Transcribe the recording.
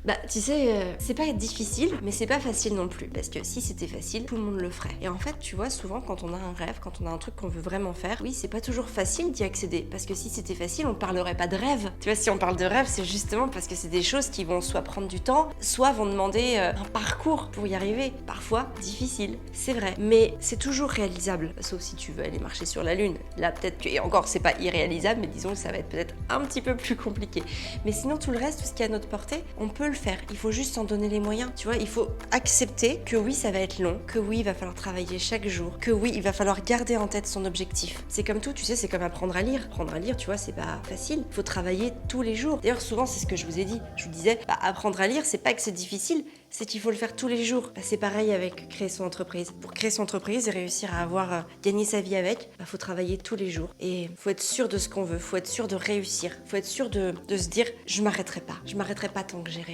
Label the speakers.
Speaker 1: Bah tu sais, c'est pas difficile, mais c'est pas facile non plus. Parce que si c'était facile, tout le monde le ferait. Et en fait, tu vois, souvent quand on a un rêve, quand on a un truc qu'on veut vraiment faire, oui, c'est pas toujours facile d'y accéder. Parce que si c'était facile, on parlerait pas de rêve. Tu vois, si on parle de rêve, c'est justement parce que c'est des choses qui vont soit prendre du temps, soit vont demander un parcours pour y arriver. Parfois difficile, c'est vrai. Mais c'est toujours réalisable. Sauf si tu veux aller marcher sur la Lune. Là, peut-être que, et encore, c'est pas irréalisable, mais disons que ça va être peut-être un petit peu plus compliqué. Mais sinon, tout le reste, tout ce qui est à notre portée, on peut le faire. Il faut juste s'en donner les moyens. Tu vois, il faut accepter que oui, ça va être long, que oui, il va falloir travailler chaque jour, que oui, il va falloir garder en tête son objectif. C'est comme tout, tu sais, c'est comme apprendre à lire. Apprendre à lire, tu vois, c'est pas facile. Il faut travailler tous les jours. D'ailleurs, souvent, c'est ce que je vous ai dit. Je vous disais, apprendre à lire, c'est pas que c'est difficile, c'est qu'il faut le faire tous les jours. C'est pareil avec créer son entreprise. Pour créer son entreprise et réussir à avoir gagné sa vie avec, faut travailler tous les jours. Et faut être sûr de ce qu'on veut, faut être sûr de réussir, faut être sûr de se dire, je m'arrêterai pas tant que j'ai réussi.